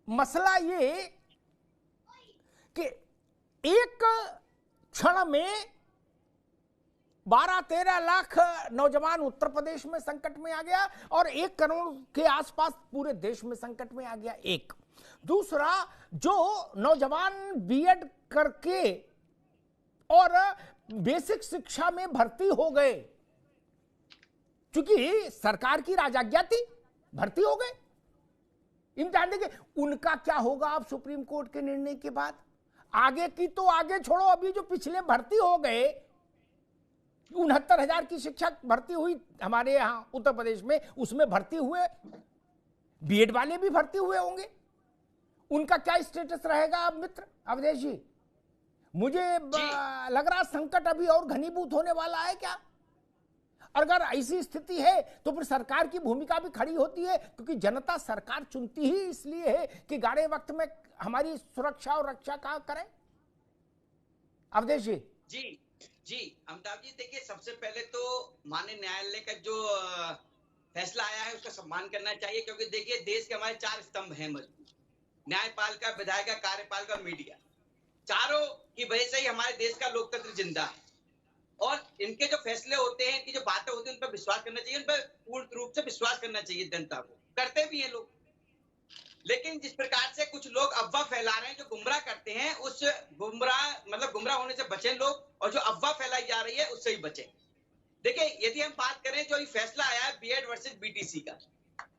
मसला ये कि एक क्षण में 12-13 लाख नौजवान उत्तर प्रदेश में संकट में आ गया और 1 करोड़ के आसपास पूरे देश में संकट में आ गया। एक दूसरा, जो नौजवान बीएड करके और बेसिक शिक्षा में भर्ती हो गए, क्योंकि सरकार की राजाज्ञा थी, भर्ती हो गए, इम्तिहान देंगे, उनका क्या होगा अब सुप्रीम कोर्ट के निर्णय के बाद? आगे की तो आगे छोड़ो, अभी जो पिछले भर्ती हो गए 69,000 की शिक्षक भर्ती हुई हमारे यहां उत्तर प्रदेश में, उसमें भर्ती हुए बीएड वाले भी भर्ती हुए होंगे, उनका क्या स्टेटस रहेगा अब मित्र अवधेश जी? मुझे लग रहा संकट अभी और घनीभूत होने वाला है क्या? अगर ऐसी स्थिति है तो फिर सरकार की भूमिका भी खड़ी होती है, क्योंकि जनता सरकार चुनती ही इसलिए है कि गाड़े वक्त में हमारी सुरक्षा और रक्षा का करे। अवधेश जी। जी अमिताभ जी, देखिए सबसे पहले तो माननीय न्यायालय का जो फैसला आया है उसका सम्मान करना चाहिए, क्योंकि देखिए देश के हमारे 4 स्तंभ हैं मजबूत, न्यायपालिका, विधायिका, कार्यपालिका, मीडिया, चारों की वजह से ही हमारे देश का लोकतंत्र जिंदा है। और इनके जो फैसले होते हैं, इनकी जो बातें होती हैं, उन पर विश्वास करना चाहिए, उन पर पूर्ण रूप से विश्वास करना चाहिए जनता को, करते भी हैं लोग। लेकिन जिस प्रकार से कुछ लोग अफवाह फैला रहे हैं, जो गुमराह करते हैं, उस गुमराह होने से बचें लोग, और जो अफवाह फैलाई जा रही है उससे ही बचें। देखिए, यदि हम बात करें जो ये फैसला आया है बीएड वर्सेस बीटीसी का,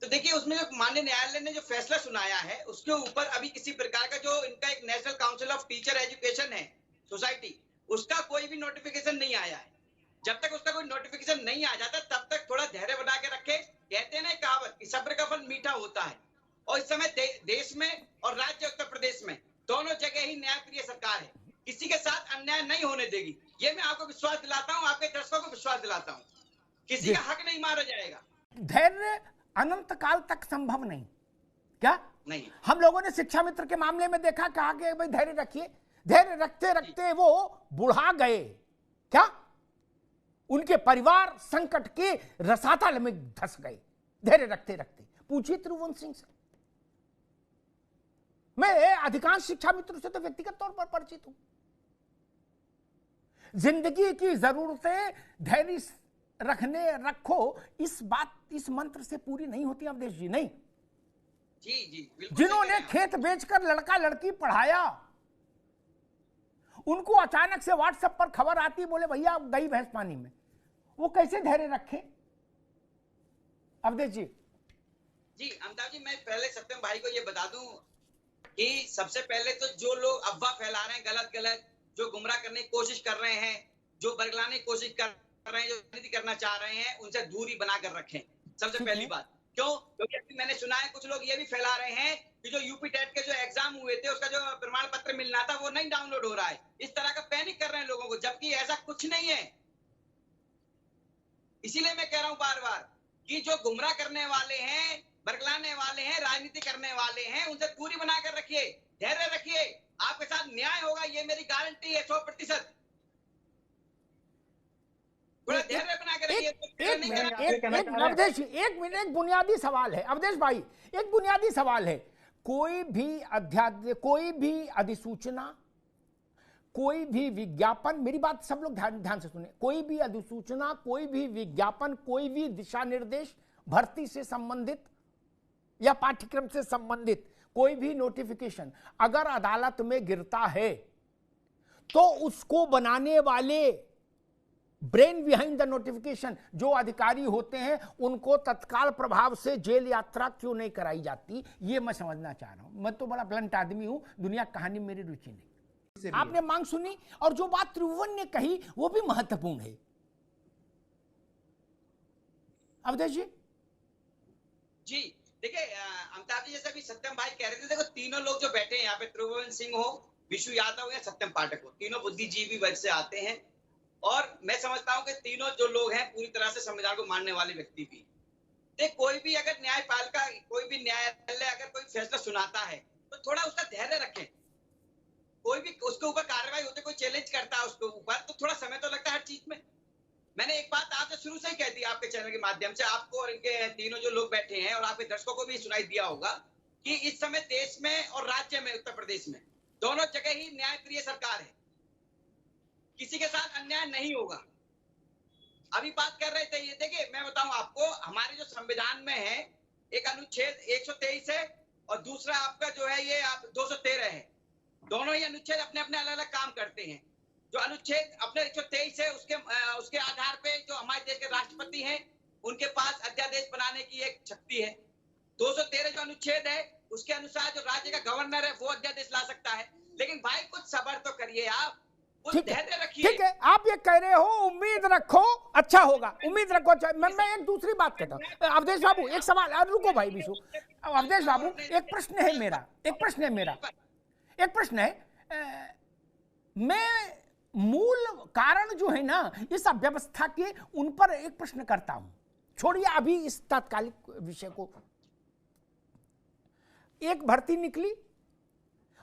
तो देखिए उसमें जो माननीय न्यायालय ने जो फैसला सुनाया है उसके ऊपर अभी किसी प्रकार का जो इनका एक national council of teacher education है सोसाइटी, उसका कोई भी नोटिफिकेशन नहीं आया है। जब तक उसका कोई नोटिफिकेशन नहीं आ जाता तब तक थोड़ा धैर्य बना के रखे। कहते हैं ना कहावत कि सब्र का फल मीठा होता है, और इस समय देश में और राज्य उत्तर प्रदेश में दोनों जगह ही न्यायप्रिय सरकार है, किसी के साथ अन्याय नहीं होने देगी। ये मैं आपको विश्वास दिलाता हूं, आपके दर्शकों को विश्वास दिलाता हूं, किसी का हक नहीं मारा जाएगा। धैर्य अनंत काल तक संभव नहीं, क्या नहीं? हम लोगों ने शिक्षा मित्र के मामले में देखा, कहा कि भाई धैर्य रखिए, धैर्य रखते रखते वो बुढ़ा गए, क्या उनके परिवार संकट के रसातल में धंस गए धैर्य रखते रखते। पूछिए त्रिभुवन सिंह से। मैं अधिकांश शिक्षा मित्रों से तो व्यक्तिगत तौर पर परिचित हूं। जिंदगी की जरूरतें धैर्य रखो, इस मंत्र से पूरी नहीं होती अवधेश जी, नहीं। जी जिन्होंने खेत बेचकर लड़का लड़की पढ़ाया, उनको अचानक से व्हाट्सएप पर खबर आती, बोले भैया गई भैंस पानी में, वो कैसे धैर्य रखे अवधेश जी? जी अमिताभ जी, मैं पहले सत्यम भाई को ये बता दूं कि सबसे पहले तो जो लोग अफवाह फैला रहे हैं, गलत जो गुमराह करने की कोशिश कर रहे हैं, जो बरगलाने की कोशिश कर रहे हैं, जो राजनीति करना चाह रहे हैं, उनसे दूरी बनाकर रखें। सबसे पहली बात क्यों? क्योंकि मैंने सुना है कुछ लोग ये भी फैला रहे हैं कि जो यूपी टेट के जो एग्जाम हुए थे उसका जो प्रमाण पत्र मिलना था वो नहीं डाउनलोड हो रहा है। इस तरह का पैनिक कर रहे हैं लोगों को, जबकि ऐसा कुछ नहीं है। इसीलिए मैं कह रहा हूं बार बार कि जो गुमराह करने वाले हैं, बरगलाने वाले हैं, राजनीति करने वाले हैं, उनसे दूरी बनाकर रखिए, धैर्य रखिए, आपके साथ न्याय होगा, ये मेरी गारंटी है 100%। धैर्य बनाकर रखिए। अवधेश, एक मिनट, एक बुनियादी सवाल है अवधेश भाई, एक बुनियादी सवाल है। कोई भी अधिसूचना, कोई भी विज्ञापन, मेरी बात सब लोग ध्यान से सुने, कोई भी अधिसूचना, कोई भी विज्ञापन, कोई भी दिशा निर्देश, भर्ती से संबंधित या पाठ्यक्रम से संबंधित कोई भी नोटिफिकेशन अगर अदालत में गिरता है तो उसको बनाने वाले ब्रेन बिहाइंड द नोटिफिकेशन जो अधिकारी होते हैं, उनको तत्काल प्रभाव से जेल यात्रा क्यों नहीं कराई जाती? ये मैं समझना चाह रहा हूं। मैं तो बड़ा ब्लंट आदमी हूं, दुनिया कहानी मेरी रुचि नहीं। आपने मांग सुनी, और जो बात त्रिभुवन ने कही वो भी महत्वपूर्ण है अवधेश जी। जी देखिए अमिताभ जी, जैसे अभी सत्यम भाई कह रहे थे, देखो तीनों लोग जो बैठे हैं यहाँ पे, त्रिभुवन सिंह हो, विशु यादव या सत्यम पाठक हो, तीनों बुद्धिजीवी वर्ग से आते हैं, और मैं समझता हूं कि तीनों जो लोग हैं पूरी तरह से संविधान को मानने वाले व्यक्ति भी। देख, कोई भी अगर न्यायपालिका, कोई भी न्यायालय अगर कोई फैसला सुनाता है तो थोड़ा उसका धैर्य रखें। कोई भी उसके ऊपर कार्रवाई होती है, कोई चैलेंज करता है उसके ऊपर, तो थोड़ा समय तो लगता है हर चीज में। मैंने एक बात आपसे शुरू से ही कह दी, आपके चैनल के माध्यम से आपको और इनके तीनों जो लोग बैठे हैं और आपके दर्शकों को भी सुनाई दिया होगा कि इस समय देश में और राज्य में, उत्तर प्रदेश में दोनों जगह ही न्यायप्रिय सरकार है, किसी के साथ अन्याय नहीं होगा। अभी बात कर रहे थे, ये देखिए मैं बताऊं आपको, हमारे जो संविधान में है एक अनुच्छेद 123 है और दूसरा आपका जो है ये 213 है। दोनों ही अनुच्छेद अपने अपने अलग अलग काम करते हैं। जो अनुच्छेद अपने 123 है उसके आधार पे जो हमारे देश के राष्ट्रपति हैं उनके पास अध्यादेश बनाने की एक शक्ति है। 213 जो अनुच्छेद है उसके अनुसार जो राज्य का गवर्नर है वो अध्यादेश ला सकता है। लेकिन भाई कुछ सब्र तो करिए, आप धैर्य रखिए। ठीक है, आप ये कह रहे हो उम्मीद रखो अच्छा होगा, उम्मीद रखो अच्छा। मैं एक दूसरी बात कहता हूँ अवधेश बाबू, एक सवाल, रुको भाई विशु। अवधेश बाबू, एक प्रश्न है मैं मूल कारण जो है ना इस अव्यवस्था के, उन पर एक प्रश्न करता हूं। छोड़िए अभी इस तात्कालिक विषय को। एक भर्ती निकली,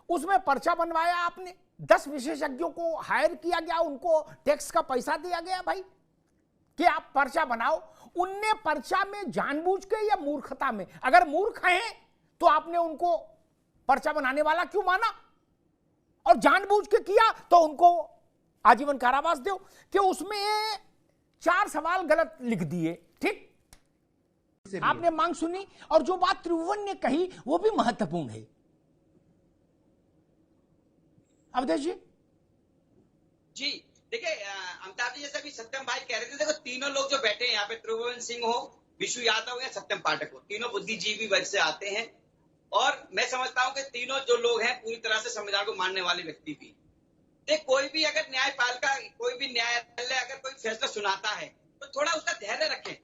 उसमें पर्चा बनवाया आपने, 10 विशेषज्ञों को हायर किया गया, उनको टैक्स का पैसा दिया गया भाई कि आप पर्चा बनाओ। उनने पर्चा में जानबूझ के या मूर्खता में, अगर मूर्ख हैं तो आपने उनको पर्चा बनाने वाला क्यों माना, और जानबूझ के किया तो उनको आजीवन कारावास दो कि उसमें 4 सवाल गलत लिख दिए। ठीक, आपने मांग सुनी, और जो बात त्रिभुवन ने कही वो भी महत्वपूर्ण है। अवधेश जी देखिए, अमिताभ जी जैसे भी सत्यम भाई कह रहे थे, देखो तीनों लोग जो बैठे हैं यहाँ पे, त्रिभुवन सिंह हो, विशु यादव या सत्यम पाठक हो, तीनों बुद्धिजीवी वर्ग से आते हैं। और मैं समझता हूं कि तीनों जो लोग हैं पूरी तरह से संविधान को मानने वाले व्यक्ति भी। देख, कोई भी अगर न्यायपालिका, कोई भी न्यायालय अगर कोई फैसला सुनाता है तो थोड़ा उसका धैर्य रखें।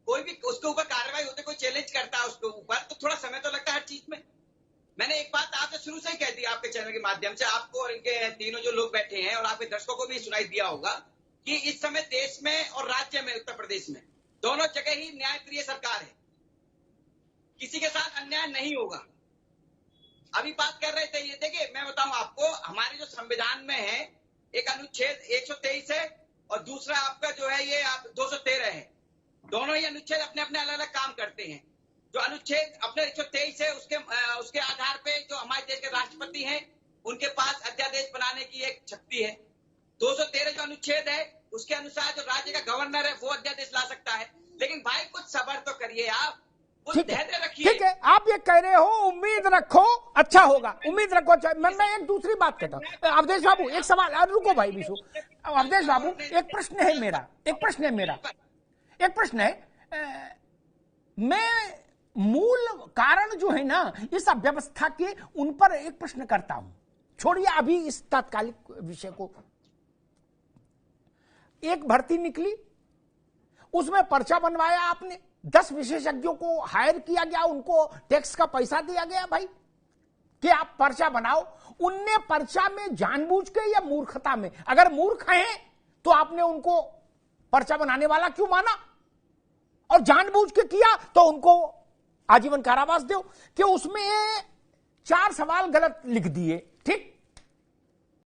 कोई भी उसके ऊपर कार्रवाई होती है, कोई चैलेंज करता है उसके ऊपर, तो थोड़ा समय तो लगता है हर चीज में। मैंने एक बात आपसे शुरू से ही कह दी, आपके चैनल के माध्यम से, आपको और इनके तीनों जो लोग बैठे हैं और आपके दर्शकों को भी सुनाई दिया होगा कि इस समय देश में और राज्य में, उत्तर प्रदेश में दोनों जगह ही न्यायप्रिय सरकार है, किसी के साथ अन्याय नहीं होगा। अभी बात कर रहे थे, ये देखिए मैं बताऊं आपको, हमारे जो संविधान में है एक अनुच्छेद 123 है और दूसरा आपका जो है ये 213 है। दोनों ही अनुच्छेद अपने अपने अलग अलग काम करते हैं। जो अनुच्छेद अपने 123 है उसके आधार पे जो हमारे देश के राष्ट्रपति हैं उनके पास अध्यादेश बनाने की एक शक्ति है। 213 जो अनुच्छेद है उसके अनुसार जो राज्य का गवर्नर है वो अध्यादेश ला सकता है। लेकिन भाई कुछ सब्र तो करिए, आप धैर्य रखिए। ठीक है, आप ये कह रहे हो उम्मीद रखो अच्छा होगा, उम्मीद रखो अच्छा। मैं एक दूसरी बात कहता हूँ अवधेश बाबू, एक सवाल, रुको भाई विशु। अवधेश बाबू, एक प्रश्न है मैं मूल कारण जो है ना इस अव्यवस्था के, उन पर एक प्रश्न करता हूं। छोड़िए अभी इस तात्कालिक विषय को। एक भर्ती निकली, उसमें पर्चा बनवाया आपने, 10 विशेषज्ञों को हायर किया गया, उनको टैक्स का पैसा दिया गया भाई कि आप पर्चा बनाओ। उनने पर्चा में जानबूझ के या मूर्खता में, अगर मूर्ख हैं तो आपने उनको पर्चा बनाने वाला क्यों माना, और जानबूझ के किया तो उनको आजीवन कारावास दो कि उसमें 4 सवाल गलत लिख दिए। ठीक,